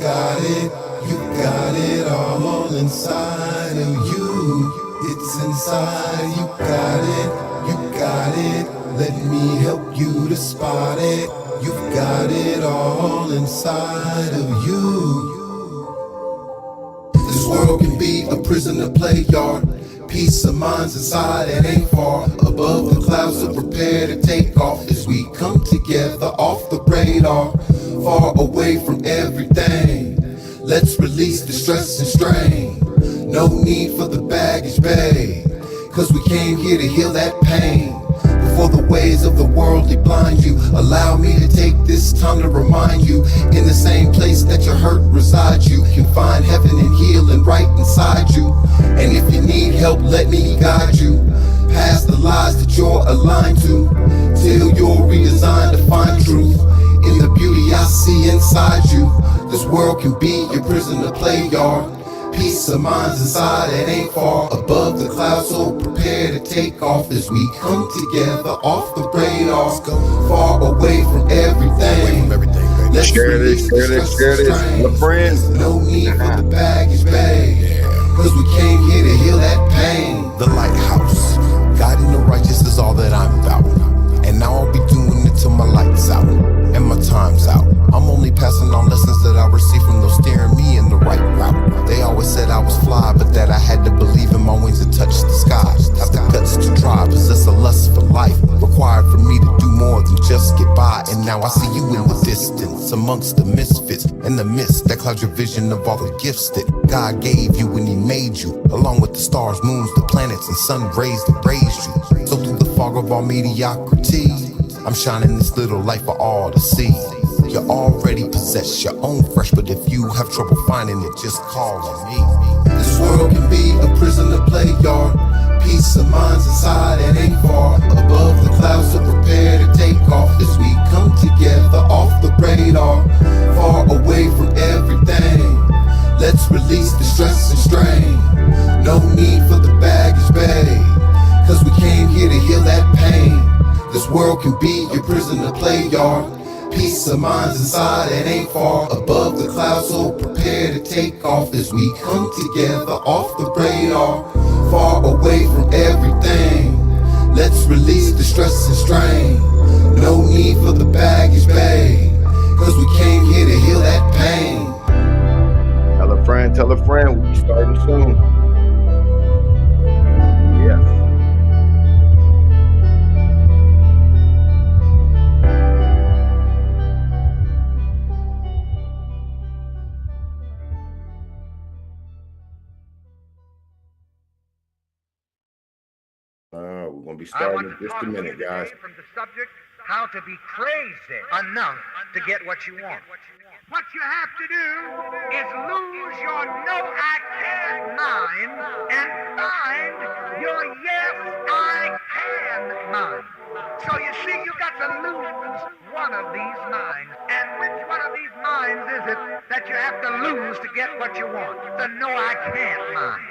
got it all inside of you. It's inside, you got it. Let me help you to spot it. You've got it all inside of you. This world can be a prison, a play yard. Peace of mind's inside and ain't far above the clouds, so prepare to take off as we come together off the radar, far away from everything. Let's release the stress and strain. No need for the baggage, babe, cause we came here to heal that pain. Before the ways of the world they blind you, allow me to take this time to remind you, in the same place that your hurt resides, you can find heaven and healing right inside you. And if you need help, let me guide you past the lies that you're aligned to, till you're redesigned to find truth in the beauty I see inside you. This world can be your prison, a play yard. Peace of mind's inside and ain't far above the clouds, so prepare to take off as we come together off the radar, far away from everything. Let's share this, my friends. No need for the baggage, babe, cause we came here to heal that pain. The lighthouse, guiding the righteous is all that I'm about. And now I'll be doing it till my light's out and my time's out. I'm only passing on lessons that I received from those steering me in the right route. They always said I was fly, but that I had to believe in my wings and touch the sky. Have the guts to try, possess a lust for life, required for me to do more than just get by. And now I see you in the distance, amongst the misfits and the mist that clouds your vision of all the gifts that God gave you when He made you, along with the stars, moons, the planets, and sun rays that raised you. So through the fog of all mediocrity, I'm shining this little light for all to see. You already possess your own fresh, but if you have trouble finding it, just call on me. This world can be a prison, a play yard. Peace of mind's inside and ain't far above the clouds, so prepare to take off as we come together off the radar, far away from everything. Let's release the stress and strain. No need for the baggage, babe, cause we came here to heal that pain. This world can be your prison, a play yard. Peace of mind's inside and ain't far above the clouds, so prepare to take off as we come together off the radar, far away from everything. Let's release the stress and strain. No need for the baggage, babe, cause we came here to heal that pain. Tell a friend, we'll be starting soon. Yes. We're going to be starting in just a minute, guys. From the subject, how to be crazy enough to get what you want. What you have to do is lose your no I can mind and find your yes I can mind. So you see, you got to lose one of these minds. And which one of these minds is it that you have to lose to get what you want? The no I can't mind.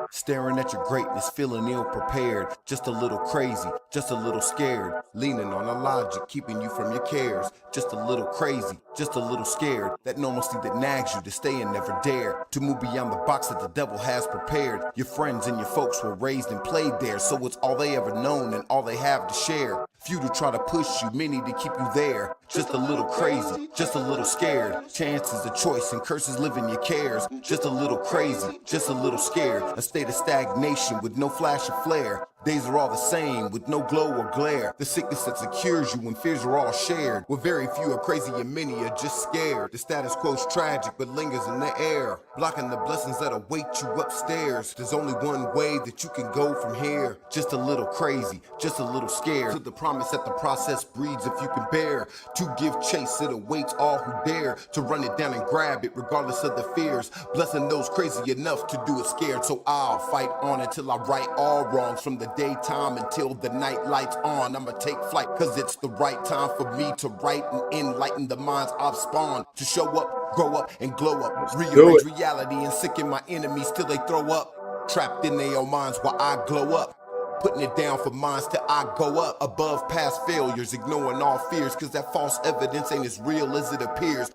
Staring at your greatness, feeling ill-prepared, just a little crazy, just a little scared, leaning on a logic, keeping you from your cares, just a little crazy, just a little scared, that normalcy that nags you to stay and never dare, to move beyond the box that the devil has prepared. Your friends and your folks were raised and played there, so it's all they ever known and all they have to share. Few to try to push you, many to keep you there, just a little crazy, just a little scared, chances of choice and curses live in your cares, just a little crazy, just a little scared, a state of stagnation with no flash or flare. Days are all the same with no glow or glare. The sickness that secures you when fears are all shared. Where very few are crazy and many are just scared. The status quo's tragic but lingers in the air, blocking the blessings that await you upstairs. There's only one way that you can go from here. Just a little crazy, just a little scared. To the promise that the process breeds if you can bear. To give chase, it awaits all who dare. To run it down and grab it regardless of the fears. Blessing those crazy enough to do it scared. So I'll fight on until I right all wrongs. From the daytime until the night lights on, I'ma take flight, cause it's the right time for me to write and enlighten the minds I've spawned. To show up, grow up, and glow up. Rearrange reality and sicken my enemies till they throw up. Trapped in their own minds while I glow up. Putting it down for minds till I go up. Above past failures, ignoring all fears, cause that false evidence ain't as real as it appears.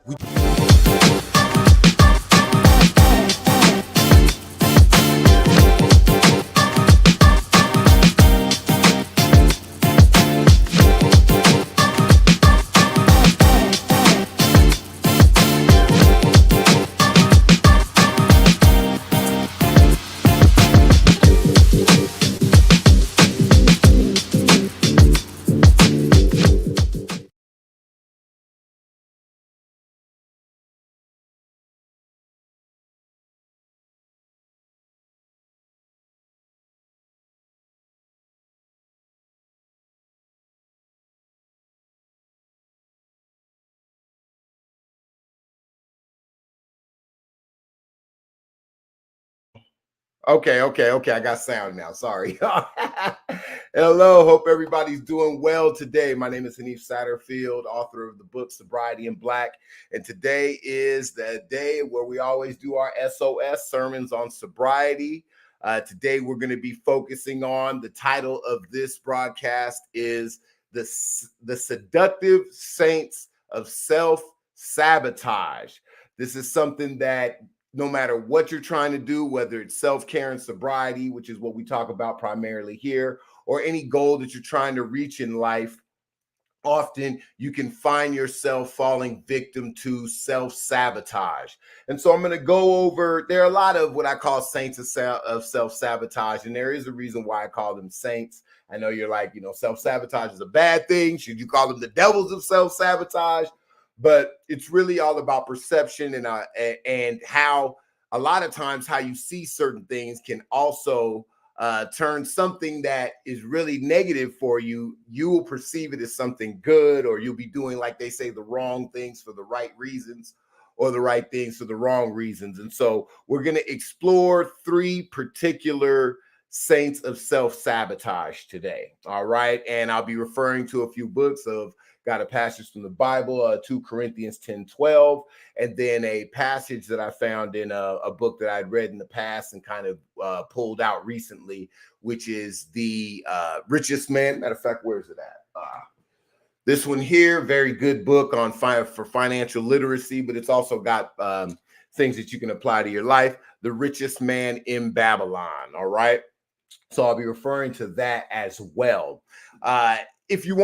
Okay. I got sound now. Sorry. Hello. Hope everybody's doing well today. My name is Hanif Satterfield, author of the book Sobriety in Black. And today is the day where we always do our SOS sermons on sobriety. Today, we're going to be focusing on the title of this broadcast is the Seductive Saints of Self-Sabotage. This is something that no matter what you're trying to do, whether it's self-care and sobriety, which is what we talk about primarily here, or any goal that you're trying to reach in life, often you can find yourself falling victim to self-sabotage. And so I'm going to go over, there are a lot of what I call saints of self-sabotage, and there is a reason why I call them saints. I know you're like, self-sabotage is a bad thing. Should you call them the devils of self-sabotage? But it's really all about perception and how a lot of times how you see certain things can also turn something that is really negative for you. You will perceive it as something good, or you'll be doing, like they say, the wrong things for the right reasons or the right things for the wrong reasons. And so we're going to explore 3 particular saints of self-sabotage today. All right. And I'll be referring to a few books of got a passage from the Bible, 2 Corinthians 10:12, and then a passage that I found in a book that I'd read in the past and kind of pulled out recently, which is the Richest Man. Matter of fact, where is it at? This one here, very good book on for financial literacy, but it's also got things that you can apply to your life. The Richest Man in Babylon. All right. So I'll be referring to that as well. If you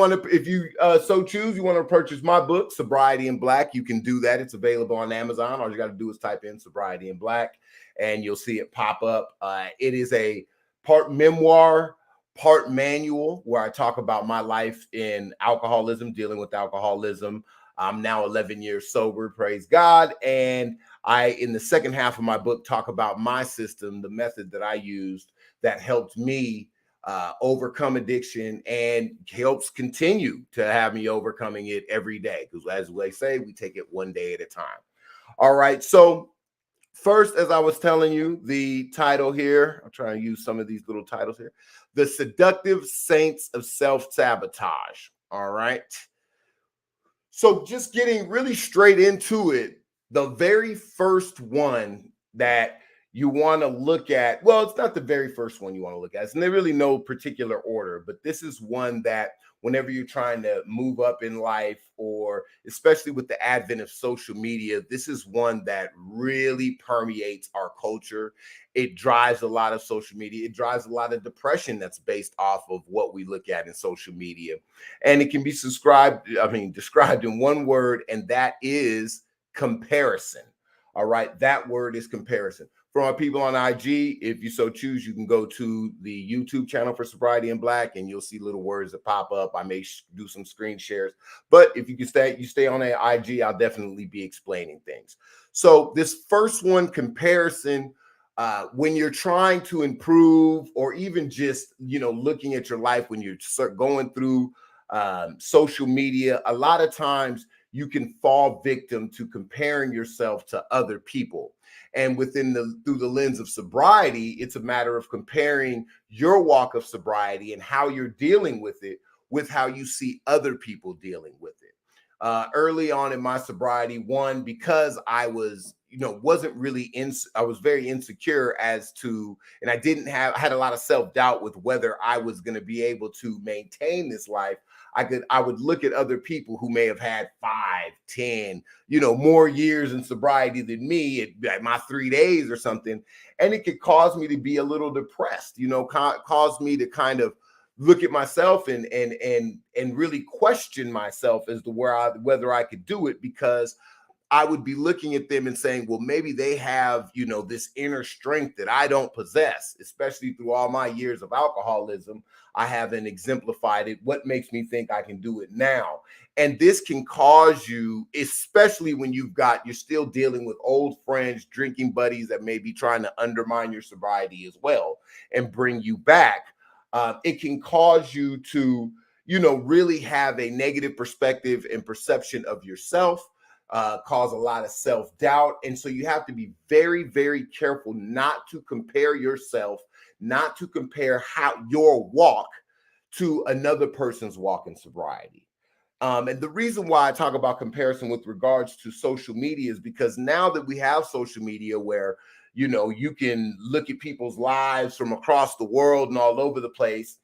so choose, you want to purchase my book, Sobriety in Black, you can do that. It's available on Amazon. All you got to do is type in Sobriety in Black and you'll see it pop up. It is a part memoir, part manual where I talk about my life in alcoholism, dealing with alcoholism. I'm now 11 years sober, praise God. And in the second half of my book, talk about my system, the method that I used that helped me overcome addiction and helps continue to have me overcoming it every day. Because as they say, we take it one day at a time. All right. So first, as I was telling you, the title here, I'll try and use some of these little titles here. The Seductive Saints of Self-Sabotage. All right. So just getting really straight into it, the very first one that you want to look at, well, it's not the very first one you want to look at. It's really no particular order, but this is one that whenever you're trying to move up in life, or especially with the advent of social media, this is one that really permeates our culture. It drives a lot of social media. It drives a lot of depression that's based off of what we look at in social media. And it can be described in one word, and that is comparison. All right. That word is comparison. For our people on IG, if you so choose, you can go to the YouTube channel for Sobriety in Black, and you'll see little words that pop up. I may do some screen shares, but if you can stay on that IG, I'll definitely be explaining things. So this first one, comparison, when you're trying to improve, or even just, looking at your life, when you start going through social media, a lot of times you can fall victim to comparing yourself to other people. And through the lens of sobriety, it's a matter of comparing your walk of sobriety and how you're dealing with it with how you see other people dealing with it. Early on in my sobriety, because I was, wasn't really I was very insecure as to, and I had a lot of self-doubt with whether I was going to be able to maintain this life. I would look at other people who may have had 5, 10, more years in sobriety than me at my 3 days or something. And it could cause me to be a little depressed, cause me to kind of look at myself and really question myself as to whether I could do it, because I would be looking at them and saying, well, maybe they have, this inner strength that I don't possess, especially through all my years of alcoholism. I haven't exemplified it. What makes me think I can do it now? And this can cause you, especially when you're still dealing with old friends, drinking buddies that may be trying to undermine your sobriety as well and bring you back. It can cause you to, really have a negative perspective and perception of yourself. Cause a lot of self-doubt. And so you have to be very, very careful not to compare yourself, not to compare your walk to another person's walk in sobriety. And the reason why I talk about comparison with regards to social media is because now that we have social media where, you can look at people's lives from across the world and all over the place,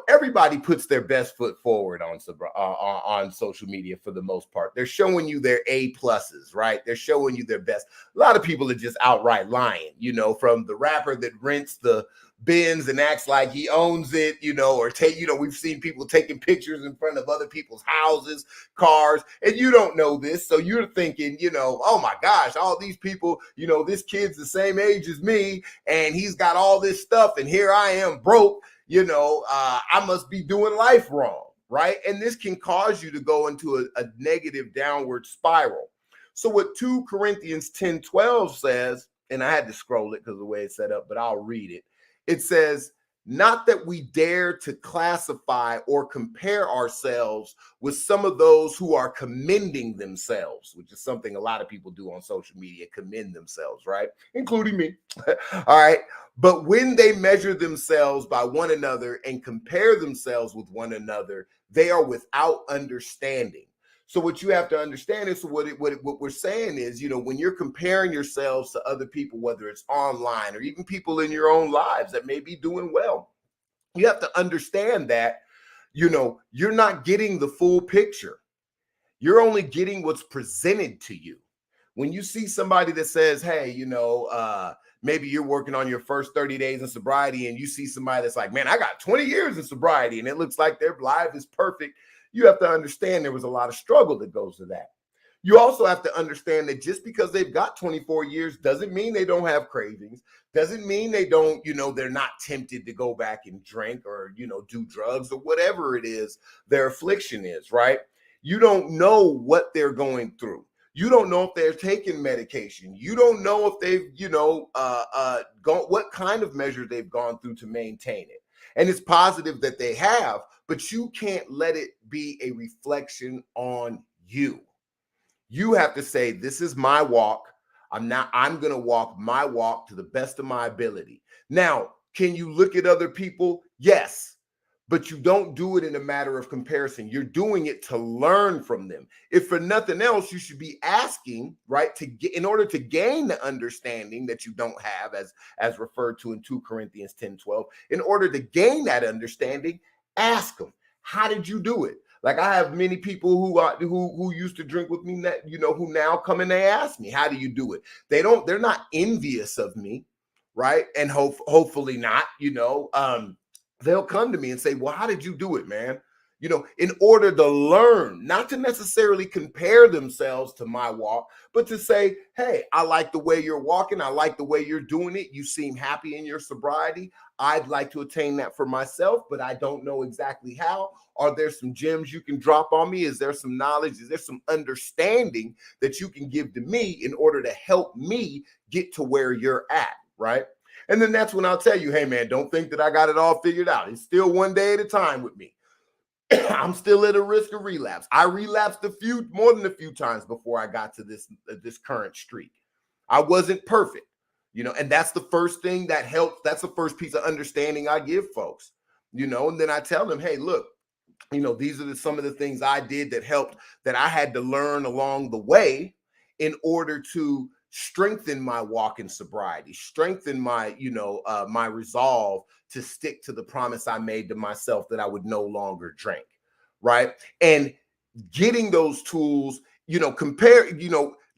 everybody puts their best foot forward on social media for the most part. They're showing you their A pluses, right? They're showing you their best. A lot of people are just outright lying, from the rapper that rents the Benz and acts like he owns it, or we've seen people taking pictures in front of other people's houses, cars, and you don't know this. So you're thinking, oh my gosh, all these people, this kid's the same age as me and he's got all this stuff and here I am broke. I must be doing life wrong, right? And this can cause you to go into a negative downward spiral. So what 2 Corinthians 10:12 says, and I had to scroll it because of the way it's set up, but I'll read it. It says, not that we dare to classify or compare ourselves with some of those who are commending themselves, which is something a lot of people do on social media, commend themselves, right? Including me. All right. But when they measure themselves by one another and compare themselves with one another, they are without understanding. So what you have to understand is what we're saying is, when you're comparing yourselves to other people, whether it's online or even people in your own lives that may be doing well, you have to understand that, you're not getting the full picture. You're only getting what's presented to you. When you see somebody that says, hey, maybe you're working on your first 30 days in sobriety and you see somebody that's like, man, I got 20 years in sobriety and it looks like their life is perfect. You have to understand there was a lot of struggle that goes to that. You also have to understand that just because they've got 24 years doesn't mean they don't have cravings, doesn't mean they don't, they're not tempted to go back and drink or, do drugs or whatever it is their affliction is, right? You don't know what they're going through. You don't know if they're taking medication. You don't know if they've, what kind of measures they've gone through to maintain it. And it's positive that they have, but you can't let it be a reflection on you. You have to say, this is my walk. I'm going to walk my walk to the best of my ability. Now, can you look at other people? Yes. But you don't do it in a matter of comparison. You're doing it to learn from them. If for nothing else, you should be asking, right, in order to gain the understanding that you don't have, as referred to in 2 Corinthians 10:12. In order to gain that understanding, ask them, how did you do it? Like I have many people who used to drink with me, who now come and they ask me, how do you do it? They're not envious of me, right? And hopefully not, they'll come to me and say, well, how did you do it, man? In order to learn, not to necessarily compare themselves to my walk, but to say, hey, I like the way you're walking. I like the way you're doing it. You seem happy in your sobriety. I'd like to attain that for myself, but I don't know exactly how. Are there some gems you can drop on me? Is there some knowledge? Is there some understanding that you can give to me in order to help me get to where you're at, right? And then that's when I'll tell you, hey, man, don't think that I got it all figured out. It's still one day at a time with me. I'm still at a risk of relapse. I relapsed more than a few times before I got to this current streak. I wasn't perfect, and that's the first thing that helps. That's the first piece of understanding I give folks, and then I tell them, hey, look, these are some of the things I did that helped, that I had to learn along the way in order to strengthen my walk in sobriety, strengthen my, my resolve to stick to the promise I made to myself that I would no longer drink, right? And getting those tools,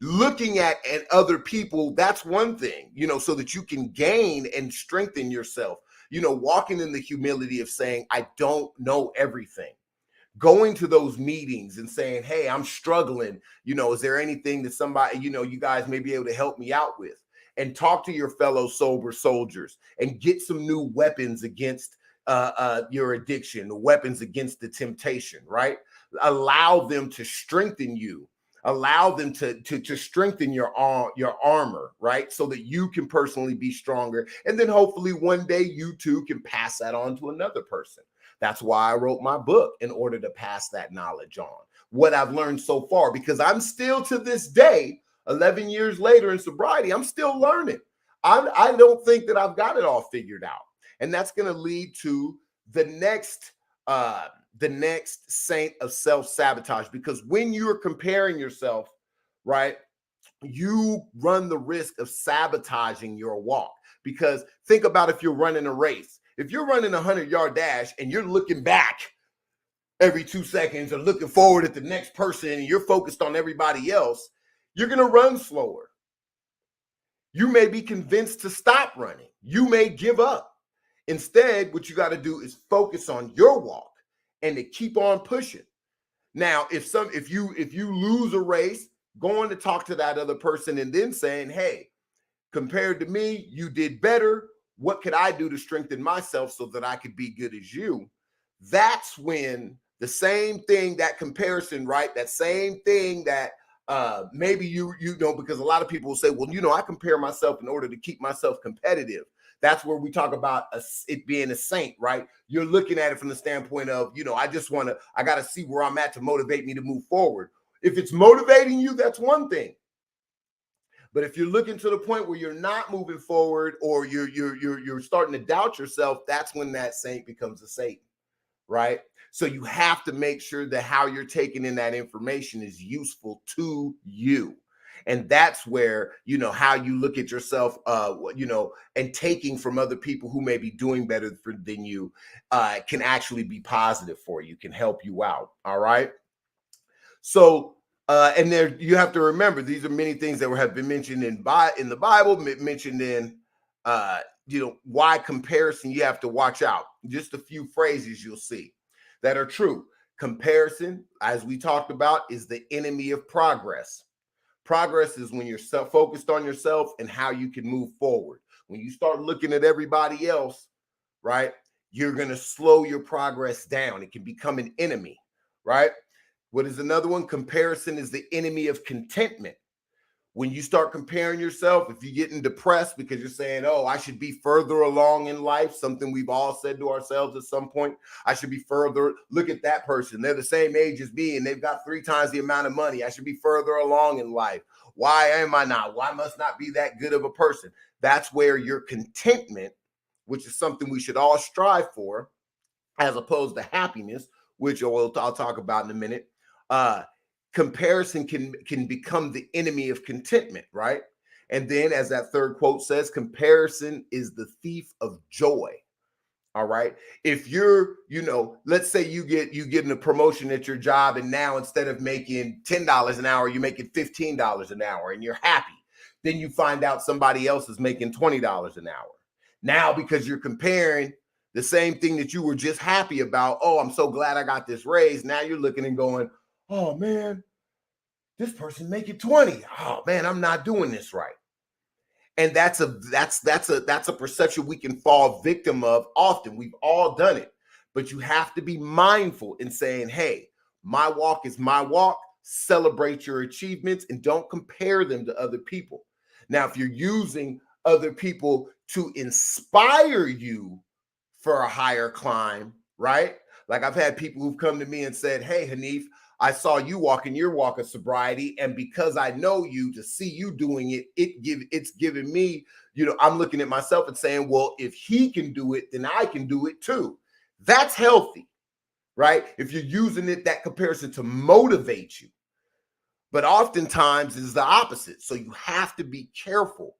looking at other people, that's one thing, so that you can gain and strengthen yourself, walking in the humility of saying, I don't know everything. Going to those meetings and saying, hey, I'm struggling. Is there anything that somebody, you guys may be able to help me out with? And talk to your fellow sober soldiers and get some new weapons against your addiction, weapons against the temptation, right? Allow them to strengthen you. Allow them to strengthen your armor, right? So that you can personally be stronger. And then hopefully one day you too can pass that on to another person. That's why I wrote my book, in order to pass that knowledge on. What I've learned so far, because I'm still to this day, 11 years later in sobriety, I'm still learning. I don't think that I've got it all figured out. And that's going to lead to the next saint of self-sabotage, because when you're comparing yourself, right, you run the risk of sabotaging your walk. Because think about if you're running a race. If you're running a 100-yard dash and you're looking back every 2 seconds or looking forward at the next person and you're focused on everybody else, you're going to run slower. You may be convinced to stop running. You may give up. Instead, what you got to do is focus on your walk and to keep on pushing. Now, if you lose a race, going to talk to that other person and then saying, hey, compared to me, you did better. What could I do to strengthen myself so that I could be good as you? That's when the same thing, that comparison, right? That same thing that maybe you know, because a lot of people will say, well, I compare myself in order to keep myself competitive. That's where we talk about it being a saint, right? You're looking at it from the standpoint of, I got to see where I'm at to motivate me to move forward. If it's motivating you, that's one thing. But if you're looking to the point where you're not moving forward, or you're starting to doubt yourself, that's when that saint becomes a Satan, right? So you have to make sure that how you're taking in that information is useful to you. And that's where, how you look at yourself, and taking from other people who may be doing better than you can actually be positive for you, can help you out. All right. So, and there you have to remember, these are many things that have been mentioned in the Bible, mentioned in, why comparison, you have to watch out. Just a few phrases you'll see that are true. Comparison, as we talked about, is the enemy of progress. Progress is when you're focused on yourself and how you can move forward. When you start looking at everybody else, right, you're going to slow your progress down. It can become an enemy, right? What is another one? Comparison is the enemy of contentment. When you start comparing yourself, if you're getting depressed because you're saying, oh, I should be further along in life, something we've all said to ourselves at some point, I should be further. Look at that person. They're the same age as me and they've got 3 times the amount of money. I should be further along in life. Why am I not? Why must not be that good of a person? That's where your contentment, which is something we should all strive for, as opposed to happiness, which I'll talk about in a minute. Comparison can become the enemy of contentment, right? And then, as that third quote says, comparison is the thief of joy. All right. If you're, let's say you get a promotion at your job, and now instead of making $10 an hour, you're making $15 an hour, and you're happy. Then you find out somebody else is making $20 an hour. Now, because you're comparing the same thing that you were just happy about, oh, I'm so glad I got this raise. Now you're looking and going, oh man, this person making 20. Oh man, I'm not doing this right. And that's a perception we can fall victim of often. We've all done it. But you have to be mindful in saying, hey, my walk is my walk. Celebrate your achievements and don't compare them to other people. Now, if you're using other people to inspire you for a higher climb, right? Like I've had people who've come to me and said, hey, Hanif, I saw you walking your walk of sobriety, and because I know you, to see you doing it, it's giving me, I'm looking at myself and saying, well, if he can do it, then I can do it too. That's healthy, right? If you're using that comparison to motivate you. But oftentimes it's the opposite. So you have to be careful.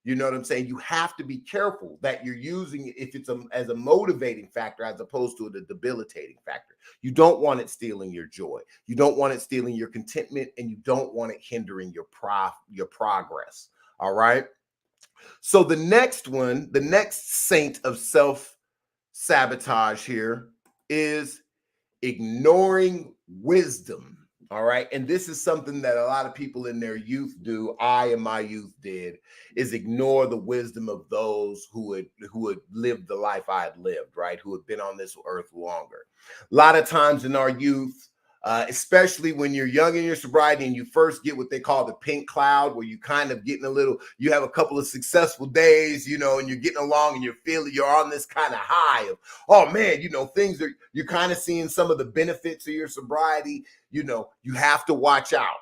You know what I'm saying? You have to be careful that you're using it if it's as a motivating factor as opposed to a debilitating factor. You don't want it stealing your joy. You don't want it stealing your contentment, and you don't want it hindering your progress. All right. So the next one, the next saint of self-sabotage here is ignoring wisdom. All right. And this is something that a lot of people in their youth do. I in my youth did, is ignore the wisdom of those who had lived the life I had lived, right? Who had been on this earth longer. A lot of times in our youth, especially when you're young in your sobriety and you first get what they call the pink cloud, where you kind of getting a little, you have a couple of successful days, you know, and you're getting along and you're feeling, you're on this kind of high of, oh man, you know, things are, you're kind of seeing some of the benefits of your sobriety. You know, you have to watch out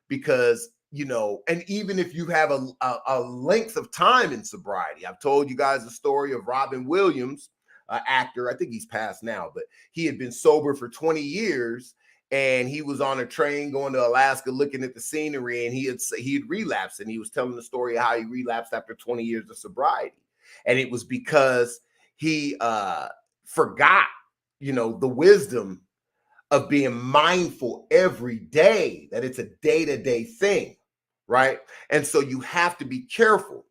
because, you know, and even if you have a length of time in sobriety, I've told you guys the story of Robin Williams, actor. I think he's passed now, but he had been sober for 20 years. And he was on a train going to Alaska looking at the scenery, and he had relapsed. And he was telling the story of how he relapsed after 20 years of sobriety. And it was because he forgot, you know, the wisdom of being mindful every day, that it's a day-to-day thing, right? And so you have to be careful.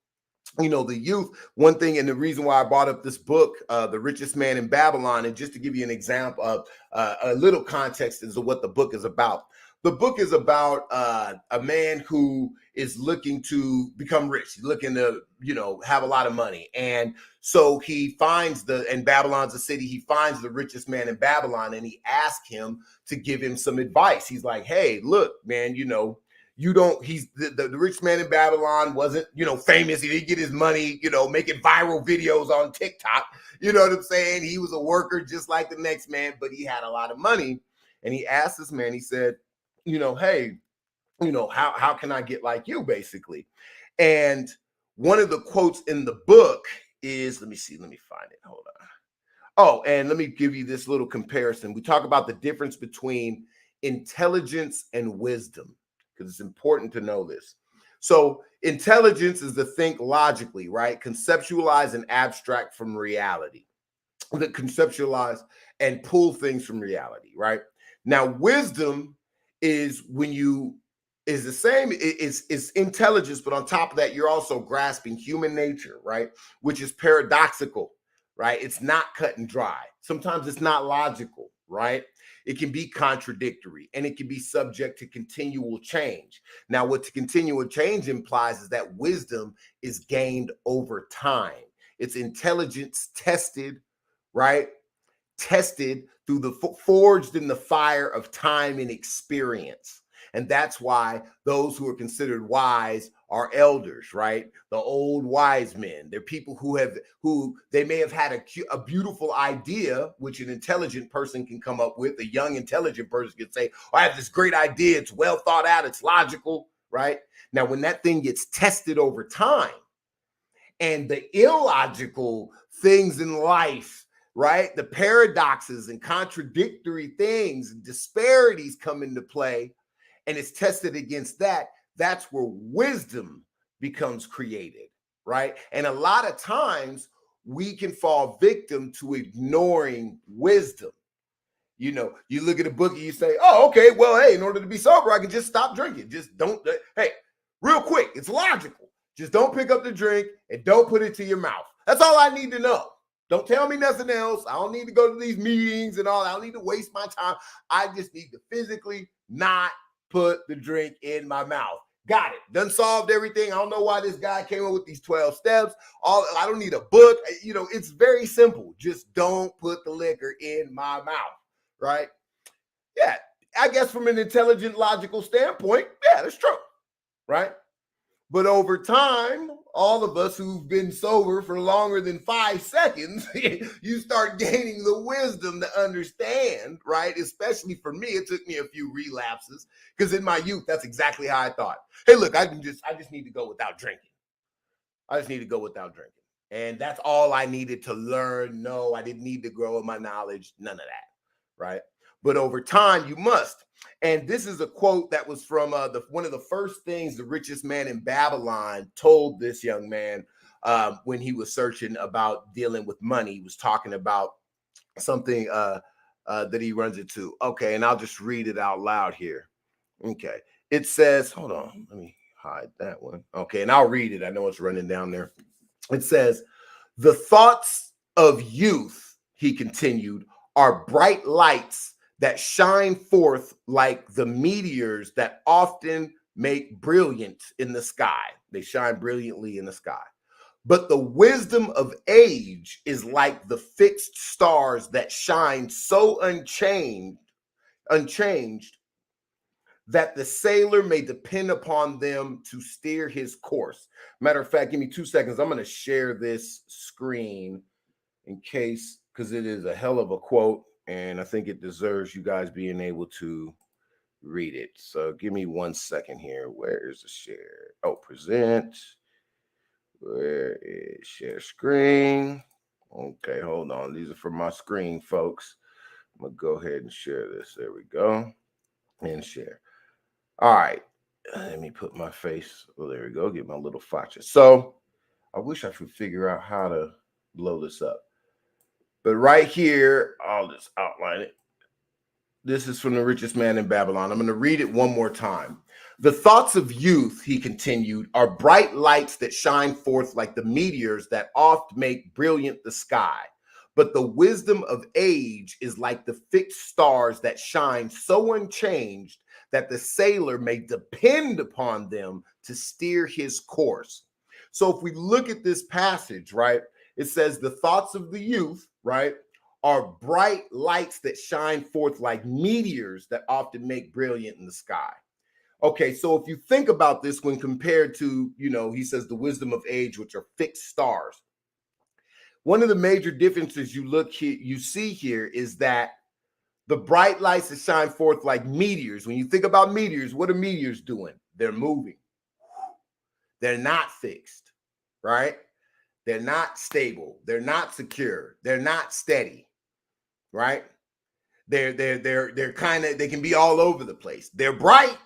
You know, the youth, one thing, and the reason why I brought up this book, The Richest Man in Babylon, and just to give you an example of a little context as to what the book is about. The book is about a man who is looking to become rich, looking to, you know, have a lot of money. And so he finds and Babylon's a city, he finds the richest man in Babylon, and he asks him to give him some advice. He's like, hey, look, man, you know, you don't, he's the rich man in Babylon wasn't, you know, famous. He didn't get his money, you know, making viral videos on TikTok. You know what I'm saying? He was a worker just like the next man, but he had a lot of money. And he asked this man, he said, you know, hey, you know, how can I get like you, basically? And one of the quotes in the book is, let me find it. Hold on. Oh, and let me give you this little comparison. We talk about the difference between intelligence and wisdom, because it's important to know this. So intelligence is to think logically, right? Conceptualize and abstract from reality. That conceptualize and pull things from reality, right? Now, wisdom is when you is the same, it's intelligence, but on top of that, you're also grasping human nature, right? Which is paradoxical, right? It's not cut and dry. Sometimes it's not logical, right? It can be contradictory, and it can be subject to continual change. Now, what continual change implies is that wisdom is gained over time. It's intelligence tested, right? Tested through forged in the fire of time and experience. And that's why those who are considered wise are elders, right? The old wise men. They're people who they may have had a beautiful idea, which an intelligent person can come up with. A young, intelligent person can say, oh, I have this great idea. It's well thought out. It's logical, right? Now, when that thing gets tested over time and the illogical things in life, right? The paradoxes and contradictory things and disparities come into play, and it's tested against that. That's where wisdom becomes created, right? And a lot of times we can fall victim to ignoring wisdom. You know, you look at a book and you say, oh, okay, well, hey, in order to be sober, I can just stop drinking. Just don't, hey, real quick, it's logical. Just don't pick up the drink and don't put it to your mouth. That's all I need to know. Don't tell me nothing else. I don't need to go to these meetings and all. I don't need to waste my time. I just need to physically not put the drink in my mouth. Got it. Done solved everything. I don't know why this guy came up with these 12 steps. I don't need a book. You know, it's very simple. Just don't put the liquor in my mouth, right? Yeah, I guess from an intelligent, logical standpoint, yeah, that's true, right? But over time, all of us who've been sober for longer than 5 seconds, you start gaining the wisdom to understand, right? Especially for me, it took me a few relapses, because in my youth, that's exactly how I thought. Hey, look, I just need to go without drinking. I just need to go without drinking. And that's all I needed to learn. No, I didn't need to grow in my knowledge. None of that, right? But over time, you must. And this is a quote that was from one of the first things the richest man in Babylon told this young man when he was searching about dealing with money. He was talking about something that he runs into. Okay, and I'll just read it out loud here. Okay, it says, hold on, let me hide that one. Okay, and I'll read it. I know it's running down there. It says, the thoughts of youth, he continued, are bright lights that shine forth like the meteors that often make brilliant in the sky. They shine brilliantly in the sky. But the wisdom of age is like the fixed stars that shine so unchanged that the sailor may depend upon them to steer his course. Matter of fact, give me 2 seconds. I'm going to share this screen in case, because it is a hell of a quote, and I think it deserves you guys being able to read it. So give me 1 second here. Where is the share? Oh, present. Where is share screen? Okay, hold on. These are for my screen, folks. I'm going to go ahead and share this. There we go. And share. All right. Let me put my face. Oh, there we go. Get my little facha. So I wish I could figure out how to blow this up. But right here, I'll just outline it. This is from the richest man in Babylon. I'm going to read it one more time. The thoughts of youth, he continued, are bright lights that shine forth like the meteors that oft make brilliant the sky. But the wisdom of age is like the fixed stars that shine so unchanged that the sailor may depend upon them to steer his course. So if we look at this passage, right, it says the thoughts of the youth, right, are bright lights that shine forth like meteors that often make brilliant in the sky. Okay, so if you think about this when compared to, he says the wisdom of age, which are fixed stars. One of the major differences you see here is that the bright lights that shine forth like meteors. When you think about meteors, what are meteors doing? They're moving. They're not fixed, right? They're not stable. They're not secure. They're not steady, right? They're kind of, they can be all over the place. They're bright.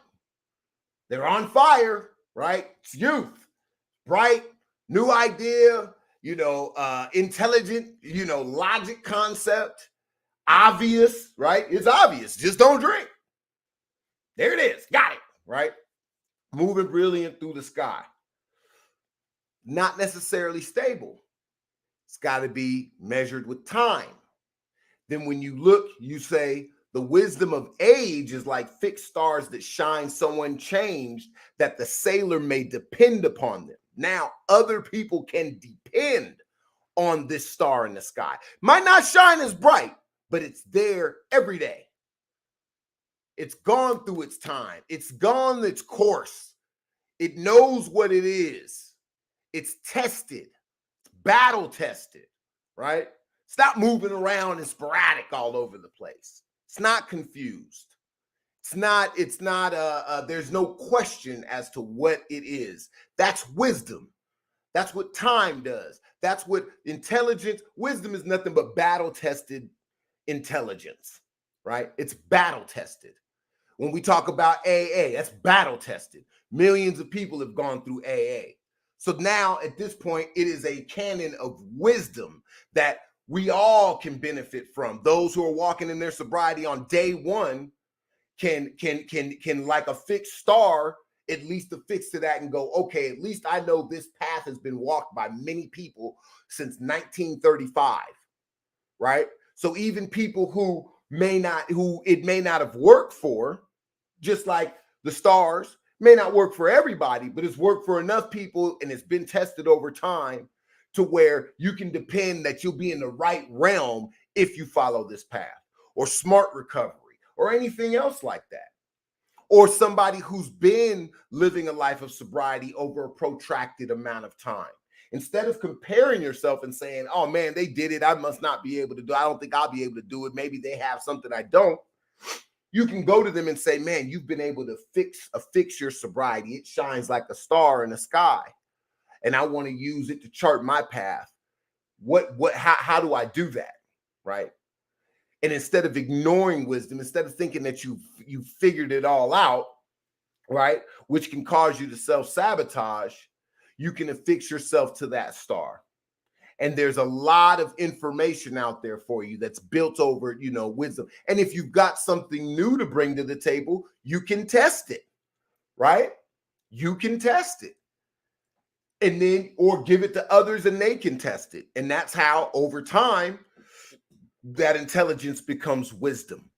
They're on fire, right? It's youth, bright, new idea, intelligent, logic concept, obvious, right? It's obvious. Just don't drink. There it is. Got it, right? Moving brilliant through the sky. Not necessarily stable. It's got to be measured with time. Then when you look, you say the wisdom of age is like fixed stars that shine so unchanged that the sailor may depend upon them. Now, other people can depend on this star in the sky. Might not shine as bright, but it's there every day. It's gone through its time. It's gone its course. It knows what it is. It's tested, battle tested, right? It's not moving around and sporadic all over the place. It's not confused. There's no question as to what it is. That's wisdom. That's what time does. That's what intelligence, wisdom is nothing but battle tested intelligence, right? It's battle tested. When we talk about AA, that's battle tested. Millions of people have gone through AA. So now at this point, it is a canon of wisdom that we all can benefit from. Those who are walking in their sobriety on day one can like a fixed star, at least affix to that and go, okay, at least I know this path has been walked by many people since 1935, right? So even people who it may not have worked for, just like the stars, may not work for everybody, but it's worked for enough people and it's been tested over time to where you can depend that you'll be in the right realm if you follow this path, or smart recovery, or anything else like that. Or somebody who's been living a life of sobriety over a protracted amount of time. Instead of comparing yourself and saying, oh man, they did it, I must not be able to do it. I don't think I'll be able to do it. Maybe they have something I don't. You can go to them and say, man, you've been able to fix your sobriety. It shines like a star in the sky. And I want to use it to chart my path. How do I do that? Right? And instead of ignoring wisdom, instead of thinking that you figured it all out, right, which can cause you to self-sabotage, you can affix yourself to that star. And there's a lot of information out there for you that's built over, wisdom. And if you've got something new to bring to the table, you can test it, right? You can test it. And then, or give it to others and they can test it. And that's how, over time, that intelligence becomes wisdom.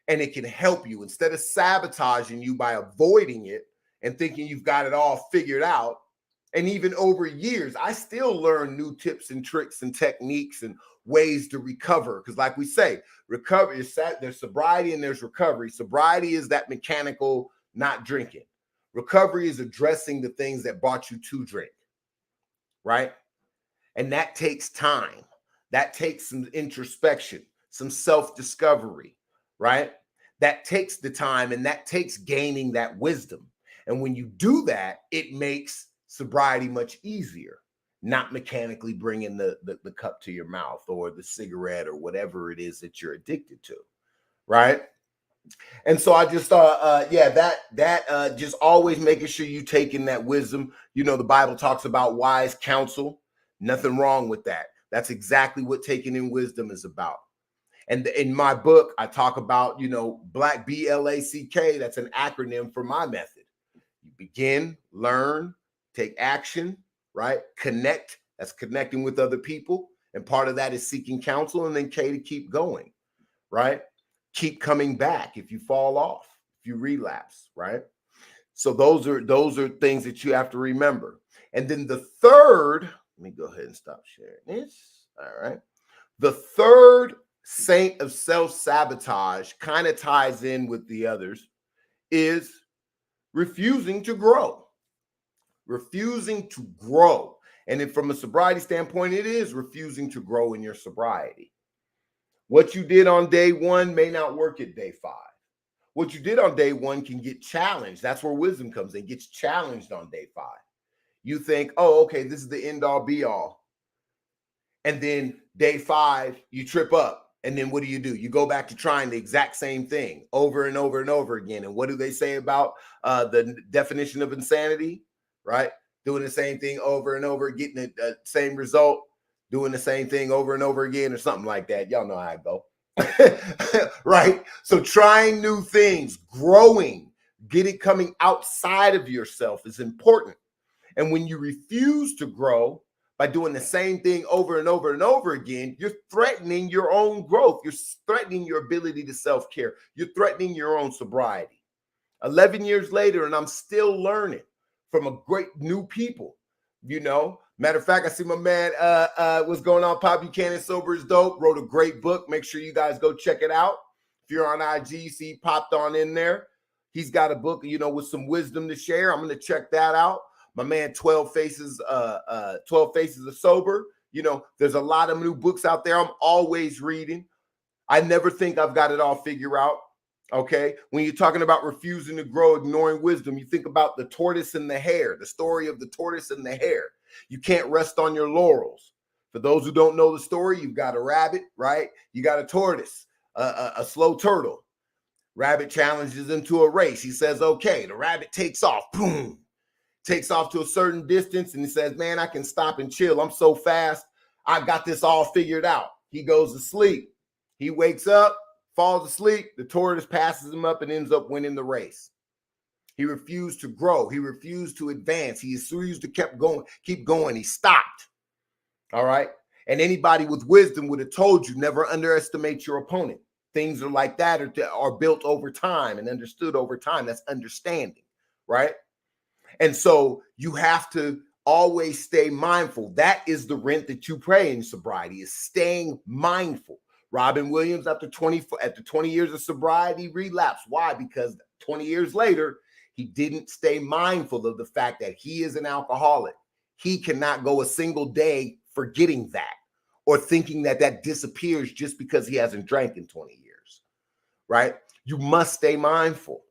And it can help you instead of sabotaging you by avoiding it and thinking you've got it all figured out. And even over years, I still learn new tips and tricks and techniques and ways to recover. Because like we say, recovery is there's sobriety and there's recovery. Sobriety is that mechanical not drinking. Recovery is addressing the things that brought you to drink, right? And that takes time. That takes some introspection, some self-discovery, right? That takes the time and that takes gaining that wisdom. And when you do that, it makes sobriety much easier, not mechanically bringing the cup to your mouth or the cigarette or whatever it is that you're addicted to, right? And so I just thought, just always making sure you take in that wisdom. The Bible talks about wise counsel. Nothing wrong with that. That's exactly what taking in wisdom is about. And in my book, I talk about, BLACK, BLACK. That's an acronym for my method. You begin, learn, take action, right? Connect. That's connecting with other people. And part of that is seeking counsel. And then K, to keep going, right? Keep coming back if you fall off, if you relapse, right? So those are things that you have to remember. And then the third, let me go ahead and stop sharing this. All right. The third saint of self-sabotage kind of ties in with the others, is refusing to grow. Refusing to grow. And then from a sobriety standpoint, it is refusing to grow in your sobriety. What you did on day one may not work at day 5. What you did on day 1 can get challenged. That's where wisdom comes in, gets challenged on day 5. You think, oh, okay, this is the end all be all. And then day 5, you trip up. And then what do? You go back to trying the exact same thing over and over and over again. And what do they say about the definition of insanity, right? Doing the same thing over and over, getting the same result, doing the same thing over and over again or something like that. Y'all know how I go, right? So trying new things, growing, coming outside of yourself is important. And when you refuse to grow, by doing the same thing over and over and over again, you're threatening your own growth. You're threatening your ability to self-care. You're threatening your own sobriety. 11 years later, and I'm still learning from a great new people, Matter of fact, I see my man, what's going on, Pop Buchanan, Sober is Dope, wrote a great book. Make sure you guys go check it out. If you're on IG, you see he popped on in there. He's got a book, with some wisdom to share. I'm going to check that out. My man, 12 Faces of Sober. There's a lot of new books out there. I'm always reading. I never think I've got it all figured out. Okay. When you're talking about refusing to grow, ignoring wisdom, you think about the tortoise and the hare, the story of the tortoise and the hare. You can't rest on your laurels. For those who don't know the story, you've got a rabbit, right? You got a tortoise, a slow turtle. Rabbit challenges him to a race. He says, okay. The rabbit takes off. Boom. Takes off to a certain distance and he says, man, I can stop and chill. I'm so fast. I got this all figured out. He goes to sleep. He wakes up, falls asleep. The tortoise passes him up and ends up winning the race. He refused to grow. He refused to advance. He refused to keep going. He stopped. All right. And anybody with wisdom would have told you, never underestimate your opponent. Things are like that are built over time and understood over time. That's understanding, right? And so you have to always stay mindful. That is the rent that you pay in sobriety, is staying mindful. Robin Williams, after 20 years of sobriety, relapsed. Why? Because 20 years later, he didn't stay mindful of the fact that he is an alcoholic. He cannot go a single day forgetting that or thinking that disappears just because he hasn't drank in 20 years, right? You must stay mindful.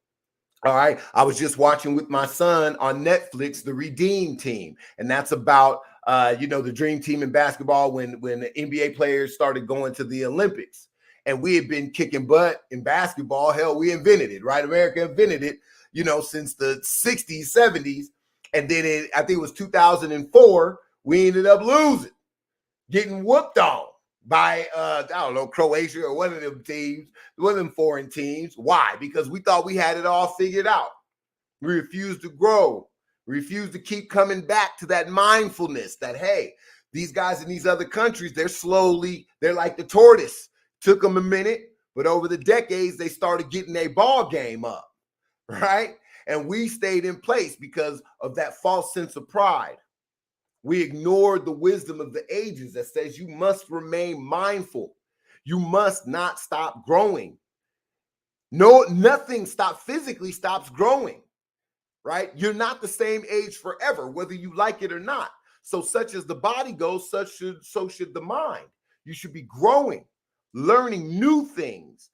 All right. I was just watching with my son on Netflix, The Redeem Team. And that's about, the dream team in basketball when the NBA players started going to the Olympics. And we had been kicking butt in basketball. Hell, we invented it, right? America invented it, since the 60s, 70s. And then I think it was 2004, we ended up losing, getting whooped on by, I don't know, Croatia or one of them teams, one of them foreign teams. Why? Because we thought we had it all figured out. We refused to grow. We refused to keep coming back to that mindfulness that, hey, these guys in these other countries, they're like the tortoise. Took them a minute, but over the decades, they started getting their ball game up, right? And we stayed in place because of that false sense of pride. We ignored the wisdom of the ages that says you must remain mindful. You must not stop growing. No, nothing physically stops growing, right? You're not the same age forever, whether you like it or not. So such as the body goes, so should the mind. You should be growing, learning new things,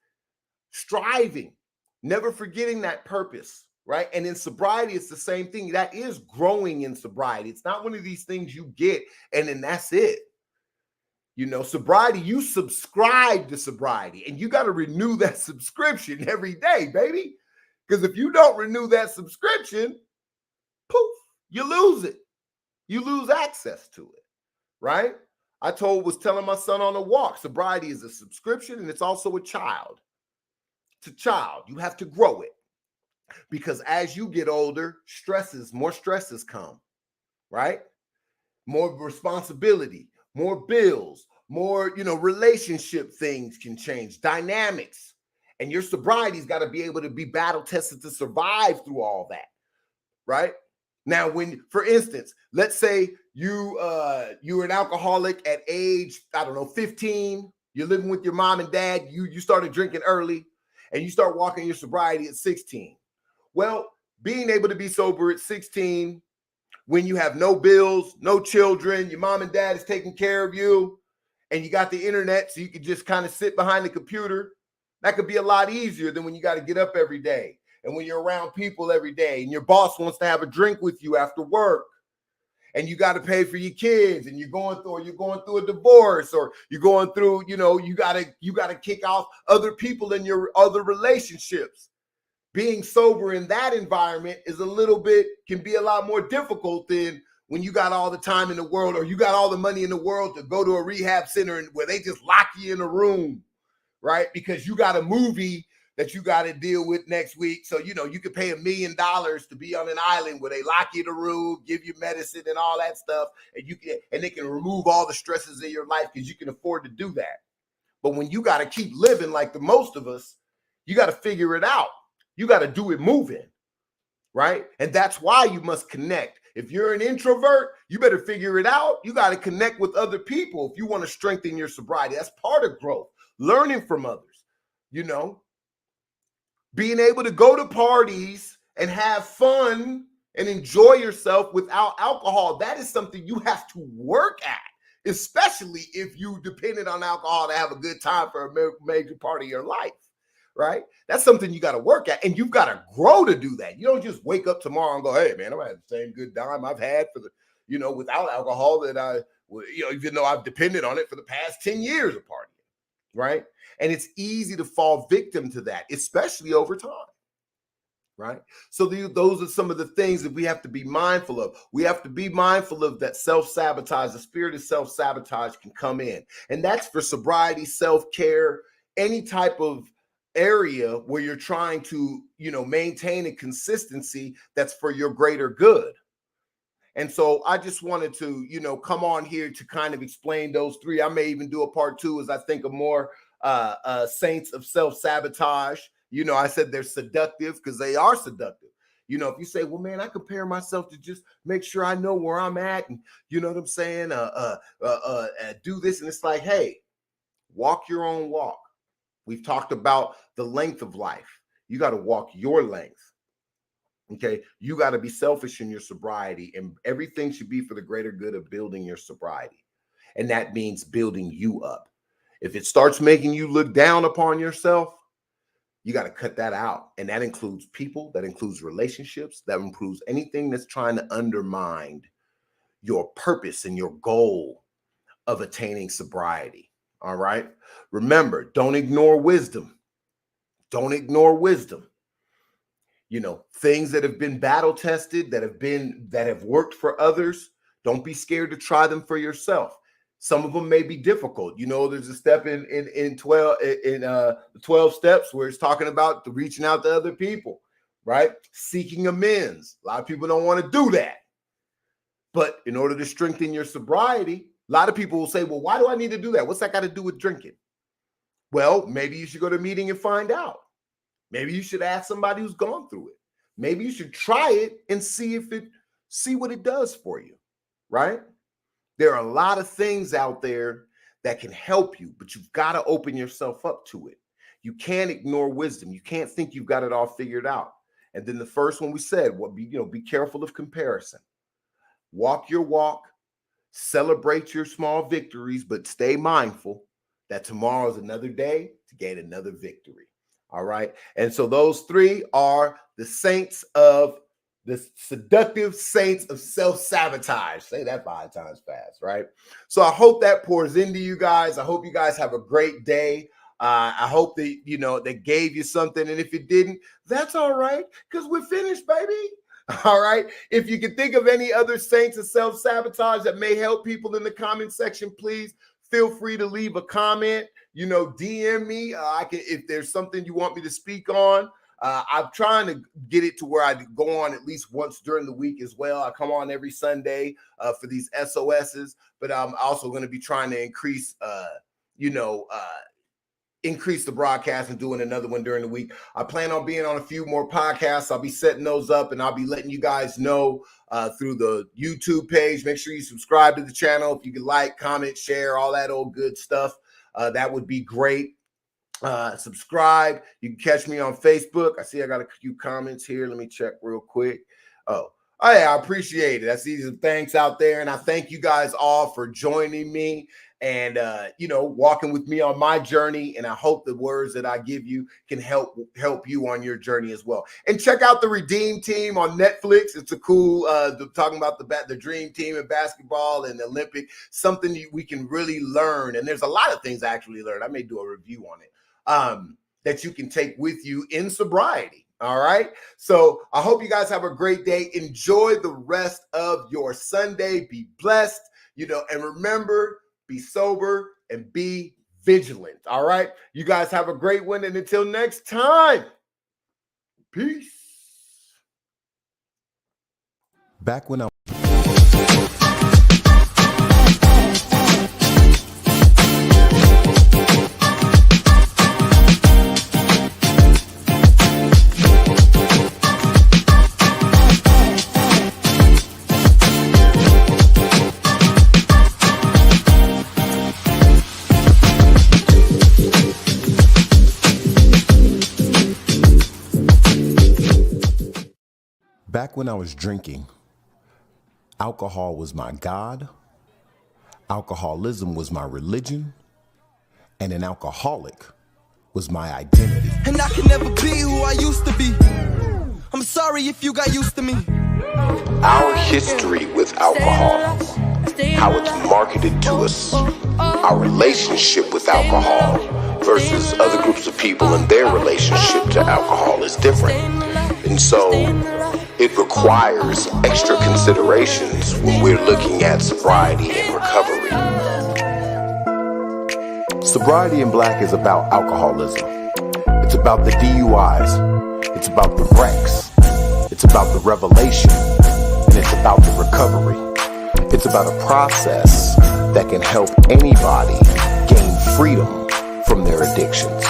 striving, never forgetting that purpose, right? And in sobriety, it's the same thing. That is growing in sobriety. It's not one of these things you get and then that's it. Sobriety, you subscribe to sobriety and you got to renew that subscription every day, baby. Because if you don't renew that subscription, poof, you lose it. You lose access to it, right? I was telling my son on a walk, sobriety is a subscription and it's also a child. It's a child. You have to grow it because as you get older, more stresses come, right? More responsibility, more bills, more, relationship things can change, dynamics. And your sobriety's got to be able to be battle tested to survive through all that, right? Now, for instance, let's say you were an alcoholic at age, 15, you're living with your mom and dad, you started drinking early, and you start walking your sobriety at 16. Well, being able to be sober at 16, when you have no bills, no children, your mom and dad is taking care of you, and you got the internet so you can just kind of sit behind the computer, that could be a lot easier than when you got to get up every day. And when you're around people every day and your boss wants to have a drink with you after work and you got to pay for your kids and you're going through a divorce or you're going through, you got to kick off other people in your other relationships. Being sober in that environment can be a lot more difficult than when you got all the time in the world or you got all the money in the world to go to a rehab center and where they just lock you in a room, right? Because you got a movie that you got to deal with next week. So, you could pay $1 million to be on an island where they lock you in a room, give you medicine and all that stuff. And they can remove all the stresses in your life because you can afford to do that. But when you got to keep living like the most of us, you got to figure it out. You got to do it moving, right? And that's why you must connect. If you're an introvert, you better figure it out. You got to connect with other people if you want to strengthen your sobriety. That's part of growth, learning from others, being able to go to parties and have fun and enjoy yourself without alcohol. That is something you have to work at, especially if you depended on alcohol to have a good time for a major part of your life, right? That's something you got to work at, and you've got to grow to do that. You don't just wake up tomorrow and go, hey, man, I'm going to have the same good time I've had for without alcohol that even though I've depended on it for the past 10 years of partying. Right? And it's easy to fall victim to that, especially over time, right? So those are some of the things that we have to be mindful of. We have to be mindful of that self-sabotage, the spirit of self-sabotage can come in. And that's for sobriety, self-care, any type of area where you're trying to, maintain a consistency that's for your greater good. And so I just wanted to, come on here to kind of explain those three. I may even do a part 2 as I think of more saints of self-sabotage. I said they're seductive because they are seductive. If you say, well, man, I compare myself to just make sure I know where I'm at and you know what I'm saying? Do this. And it's like, hey, walk your own walk. We've talked about the length of life. You got to walk your length. Okay, you got to be selfish in your sobriety, and everything should be for the greater good of building your sobriety. And that means building you up. If it starts making you look down upon yourself, you got to cut that out. And that includes people, that includes relationships, that includes anything that's trying to undermine your purpose and your goal of attaining sobriety. All right. Remember, don't ignore wisdom. Don't ignore wisdom. You know, things that have been battle tested, that have worked for others. Don't be scared to try them for yourself. Some of them may be difficult. You know, there's a step in the 12 steps where it's talking about the reaching out to other people, right? Seeking amends. A lot of people don't want to do that. But in order to strengthen your sobriety, a lot of people will say, well, why do I need to do that? What's that got to do with drinking? Well, maybe you should go to a meeting and find out. Maybe you should ask somebody who's gone through it. Maybe you should try it and see what it does for you, right? There are a lot of things out there that can help you, but you've got to open yourself up to it. You can't ignore wisdom. You can't think you've got it all figured out. And then the first one we said, be careful of comparison. Walk your walk, celebrate your small victories, but stay mindful that tomorrow is another day to gain another victory. All right. And so those three are the seductive saints of self-sabotage. Say that 5 times fast, right? So I hope that pours into you guys. I hope you guys have a great day. I hope that, that gave you something. And if it didn't, that's all right, because we're finished, baby. All right. If you can think of any other saints of self-sabotage that may help people in the comment section, please feel free to leave a comment. DM me. If there's something you want me to speak on. I'm trying to get it to where I go on at least once during the week as well. I come on every Sunday for these SOSs, but I'm also going to be trying to increase the broadcast and doing another one during the week. I plan on being on a few more podcasts. I'll be setting those up, and I'll be letting you guys know through the YouTube page. Make sure you subscribe to the channel. If you can like, comment, share, all that old good stuff, that would be great. Subscribe. You can catch me on Facebook. I see I got a few comments here. Let me check real quick. Oh yeah, I appreciate it. I see some thanks out there, and I thank you guys all for joining me and walking with me on my journey. And I hope the words that I give you can help you on your journey as well. And check out the Redeem Team on Netflix. It's a cool talking about the dream team in basketball and the Olympic, something we can really learn. And there's a lot of things I actually learned. I may do a review on it that you can take with you in sobriety. All right. So I hope you guys have a great day. Enjoy the rest of your Sunday. Be blessed, and remember, be sober and be vigilant. All right. You guys have a great one. And until next time, peace. Back when I was drinking, alcohol was my God, alcoholism was my religion, and an alcoholic was my identity. And I can never be who I used to be. I'm sorry if you got used to me. Our history with alcohol, how it's marketed to us, our relationship with alcohol versus other groups of people and their relationship to alcohol is different. And so it requires extra considerations when we're looking at sobriety and recovery. Sobriety in Black is about alcoholism. It's about the DUIs. It's about the wrecks. It's about the revelation. And it's about the recovery. It's about a process that can help anybody gain freedom from their addictions.